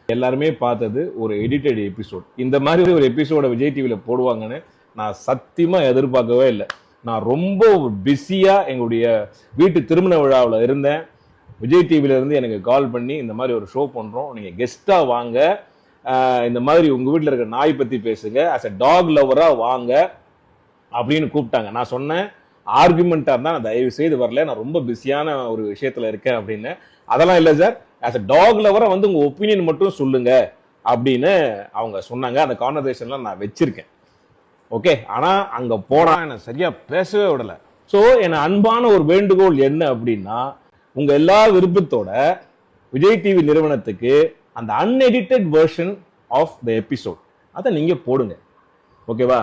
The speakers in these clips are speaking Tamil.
எல்லாருமே பார்த்தது ஒரு எடிட்டட் எபிசோட். இந்த மாதிரி ஒரு எபிசோட விஜய் டிவியில போடுவாங்கன்னு நான் சத்தியமா எதிர்பார்க்கவே இல்லை. நான் ரொம்ப பிஸியா எங்களுடைய வீட்டு திருமண விழாவில் இருந்தேன். விஜய் டிவில இருந்து எனக்கு கால் பண்ணி இந்த மாதிரி ஒரு ஷோ பண்றோம், நீங்க கெஸ்டா வாங்க, இந்த மாதிரி உங்க வீட்டில் இருக்கிற நாய் பத்தி பேசுங்க, அஸ் அ டாக் லவரா வாங்க அப்படின்னு கூப்பிட்டாங்க. நான் சொன்னேன், ஆர்குமெண்டா இருந்தா நான் தயவு செய்து வரல, நான் ரொம்ப பிஸியான ஒரு விஷயத்துல இருக்கேன் அப்படின்னு. அதெல்லாம் இல்லை சார், ஆஸ் அ டாக் லவரா வந்து உங்க ஒப்பீனியன் மட்டும் சொல்லுங்க அப்படின்னு அவங்க சொன்னாங்க. அந்த கான்வர்சேஷன்லாம் நான் வச்சிருக்கேன். ஓகே, ஆனா அங்க போனா என்ன சரியா பேசவே விடல. ஸோ என் அன்பான ஒரு வேண்டுகோள் என்ன அப்படின்னா, உங்க எல்லா விருப்பத்தோட விஜய் டிவி நிறுவனத்துக்கு அந்த unedited version of the episode அதை நீங்க போடுங்க. ஓகேவா?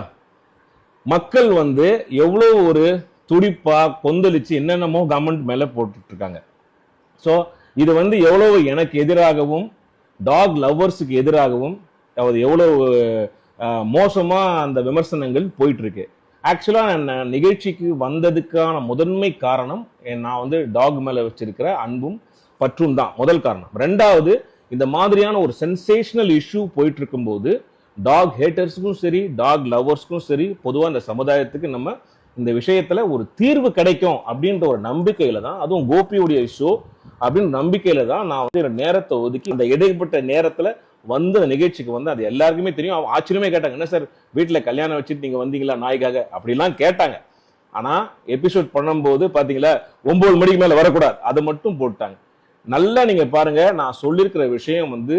மக்கள் வந்து எவ்வளவு ஒரு துடிப்பா கொந்தளிச்சு என்னென்னமோ கவர்மெண்ட் மேல போட்டுட்டு இருக்காங்க. ஸோ இது வந்து எவ்வளவு எனக்கு எதிராகவும் டாக் லவ்வர்ஸுக்கு எதிராகவும் எவ்வளவு மோசமா அந்த விமர்சனங்கள் போயிட்டு இருக்கு. ஆக்சுவலா நான் நிகழ்ச்சிக்கு வந்ததுக்கான முதன்மை காரணம் நான் வந்து டாக் மேல வச்சிருக்கிற அன்பும் பற்றும் தான் முதல் காரணம். ரெண்டாவது, இந்த மாதிரியான ஒரு சென்சேஷனல் இஷ்யூ போயிட்டு இருக்கும்போது டாக் ஹேட்டர்ஸுக்கும் சரி டாக் லவர்ஸ்க்கும் சரி பொதுவாக இந்த சமுதாயத்துக்கு நம்ம இந்த விஷயத்துல ஒரு தீர்வு கிடைக்கும் அப்படின்ற ஒரு நம்பிக்கையில தான், அதுவும் கோபியுடைய ஷோ அப்படின்னு நம்பிக்கையில தான் நான் வந்து நேரத்தை ஒதுக்கி இந்த இடைப்பட்ட நேரத்துல வந்து அந்த நிகழ்ச்சிக்கு வந்து, அது எல்லாருக்குமே தெரியும். ஆச்சரியமே கேட்டாங்க, என்ன சார் வீட்டில் கல்யாணம் வச்சுட்டு நீங்க வந்தீங்களா நாய்க்காக அப்படிலாம் கேட்டாங்க. ஆனா எபிசோட் பண்ணும்போது பாத்தீங்களா 9 மணிக்கு மேல வரக்கூடாது, அதை மட்டும் போட்டாங்க. நல்லா நீங்க பாருங்க, நான் சொல்லியிருக்கிற விஷயம் வந்து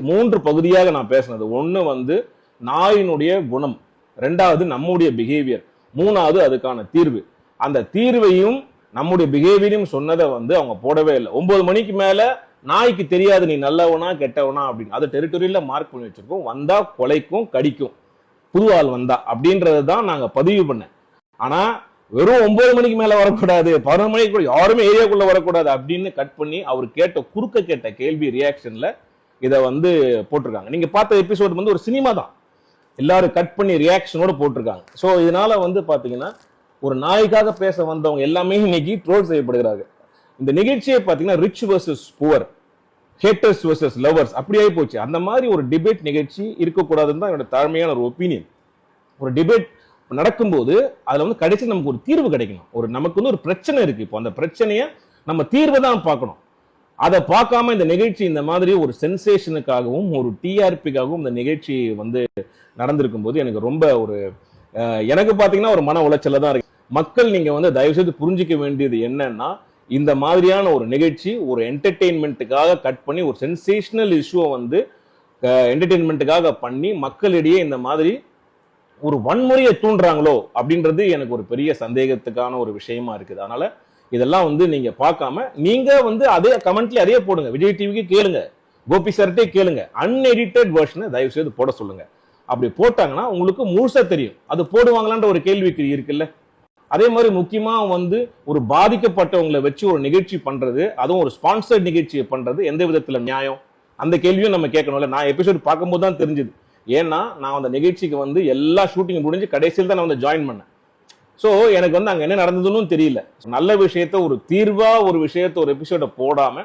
மூன்று பகுதியாக நான் பேசினது. ஒண்ணு வந்து நாயினுடைய குணம், ரெண்டாவது நம்முடைய பிஹேவியர், மூணாவது அதுக்கான தீர்வு. அந்த தீர்வையும் நம்முடைய பிஹேவியரையும் சொன்னதை வந்து அவங்க போடவே இல்லை. 9 மணிக்கு மேல நாய்க்கு தெரியாது நீ நல்லவனா கெட்டவனா அப்படின்னு, அது டெரிட்டரியில மார்க் பண்ணி வச்சிருக்கோம். வந்தா கொலைக்கும் கடிக்கும் புது ஆள் வந்தா அப்படின்றது தான் நாங்க பதிவு பண்ணேன். ஆனா வெறும் 9 மணிக்கு மேல வரக்கூடாது, 11 மணிக்கு கூட யாருமே ஏரியாக்குள்ள வரக்கூடாது அப்படின்னு கட் பண்ணி அவர் கேட்ட கேள்வி ரியாக்ஷன்ல இதை வந்து போட்டிருக்காங்க. நீங்க பார்த்த எபிசோட் வந்து ஒரு சினிமா தான், எல்லாரும் கட் பண்ணி ரியாக்ஷனோட போட்டிருக்காங்க. ஸோ இதனால வந்து பாத்தீங்கன்னா ஒரு நாய்க்காக பேச வந்தவங்க எல்லாமே இன்னைக்கு ட்ரோல் செய்யப்படுகிறாங்க. இந்த நிகழ்ச்சியை பாத்தீங்கன்னா rich versus poor, haters versus lovers அப்படியே போச்சு. அந்த மாதிரி ஒரு டிபேட் நிகழ்ச்சி இருக்கக்கூடாதுன்னு தான் என்னோட தாழ்மையான ஒரு ஒப்பீனியன். ஒரு டிபேட் நடக்கும்போது அதுல வந்து கடைசி நமக்கு ஒரு தீர்வு கிடைக்கணும். நமக்கு வந்து ஒரு பிரச்சனை இருக்கு, இப்போ அந்த பிரச்சனையை நம்ம தீர்வை தான் பார்க்கணும். அதை பார்க்காம இந்த நிகழ்ச்சி இந்த மாதிரி ஒரு சென்சேஷனுக்காகவும் ஒரு டிஆர்பிக்காகவும் இந்த நிகழ்ச்சி வந்து நடந்திருக்கும் போது எனக்கு ரொம்ப ஒரு எனக்கு பாத்தீங்கன்னா ஒரு மன உளைச்சல தான் இருக்கு. மக்கள் நீங்க வந்து தயவு செய்து புரிஞ்சிக்க வேண்டியது என்னன்னா, இந்த மாதிரியான ஒரு நிகழ்ச்சி ஒரு என்டர்டெயின்மெண்ட்டுக்காக கட் பண்ணி ஒரு சென்சேஷனல் இஷ்யூவை வந்து என்டர்டெயின்மெண்ட்டுக்காக பண்ணி மக்களிடையே இந்த மாதிரி ஒரு வன்முறையை தூண்டுறாங்களோ அப்படின்றது எனக்கு ஒரு பெரிய சந்தேகத்துக்கான ஒரு விஷயமா இருக்குது. அதனால இதெல்லாம் வந்து நீங்க பார்க்காம நீங்க வந்து அதே கமெண்ட்ல அதே போடுங்க, விஜய் டிவிக்கு கேளுங்க, கோபி சார்ட்டே கேளுங்க, அன்எடிட்டட் வெர்ஷனை தயவு செய்து போட சொல்லுங்க. அப்படி போட்டாங்கன்னா உங்களுக்கு முழுசா தெரியும். அது போடுவாங்களான்ற ஒரு கேள்விக்கு இருக்குல்ல. அதே மாதிரி முக்கியமா வந்து ஒரு பாதிக்கப்பட்டவங்களை வச்சு ஒரு நிகழ்ச்சி பண்றது, அதுவும் ஒரு ஸ்பான்சர்ட் நிகழ்ச்சியை பண்றது எந்த விதத்துல நியாயம்? அந்த கேள்வியும் நம்ம கேட்கணும்ல. நான் எபிசோட் பார்க்கும்போது தான் தெரிஞ்சது. ஏன்னா நான் அந்த நிகழ்ச்சிக்கு வந்து எல்லா ஷூட்டிங் முடிஞ்சு கடைசியில் தான் நான் வந்து ஜாயின் பண்ணேன். ஸோ எனக்கு வந்து அங்க என்ன நடந்ததுன்னு தெரியல. நல்ல விஷயத்த ஒரு தீர்வா ஒரு விஷயத்த ஒரு எபிசோட போடாம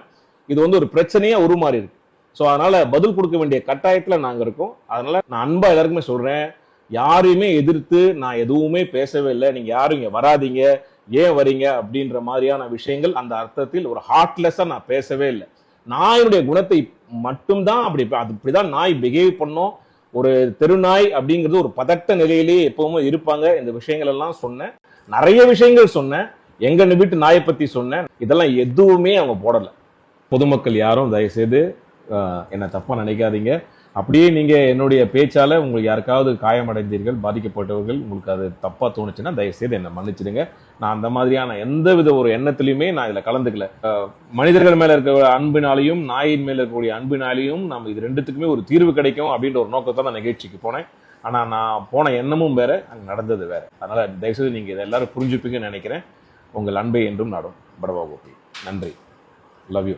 இது வந்து ஒரு பிரச்சனையா உருமாறி இருக்கு. ஸோ அதனால பதில் கொடுக்க வேண்டிய கட்டாயத்துல நாங்க இருக்கோம். அதனால நான் அன்பா எல்லாருக்குமே சொல்றேன், யாரையுமே எதிர்த்து நான் எதுவுமே பேசவே இல்லை. நீங்க யாரும் இங்க வராதீங்க, ஏன் வரீங்க அப்படின்ற மாதிரியான விஷயங்கள் அந்த அர்த்தத்தில் ஒரு ஹார்ட்லெஸ்ஸா நான் பேசவே இல்லை. நாயுடைய குணத்தை மட்டும்தான் அப்படிதான் நாய் பிஹேவ் பண்ணோம். ஒரு தெருநாய் அப்படிங்கிறது ஒரு பதட்ட நிலையிலேயே எப்பவுமே இருப்பாங்க. இந்த விஷயங்கள் எல்லாம் சொன்னேன், நிறைய விஷயங்கள் சொன்னேன், எங்க வீட்டு நாயை பத்தி சொன்னேன். இதெல்லாம் எதுவுமே அவங்க போடல. பொதுமக்கள் யாரும் தயவு செய்து என்ன தப்பா நினைக்காதீங்க. அப்படியே நீங்க என்னுடைய பேச்சால உங்களுக்கு யாருக்காவது காயமடைந்தீர்கள், பாதிக்கப்பட்டவர்கள், உங்களுக்கு அது தப்பா தோணுச்சுன்னா தயவு செய்து என்ன மன்னிச்சிடுங்க. நான் அந்த மாதிரியான எந்தவித ஒரு எண்ணத்திலையுமே நான் இதுல கலந்துக்கல. மனிதர்கள் மேல இருக்க அன்பினாலையும் நாயின் மேல இருக்கக்கூடிய அன்பினாலையும் நம்ம இது ரெண்டுத்துக்குமே ஒரு தீர்வு கிடைக்கும் அப்படின்ற ஒரு நோக்கத்தை நான் நிகழ்ச்சிக்கு போனேன். ஆனா நான் போன எண்ணமும் வேற, அங்க நடந்தது வேற. அதனால தயவுசெய்து நீங்க இதை எல்லாரும் புரிஞ்சுப்பீங்கன்னு நினைக்கிறேன். உங்கள் அன்பை என்றும் நாடும். படவா கோபி. நன்றி. Love you.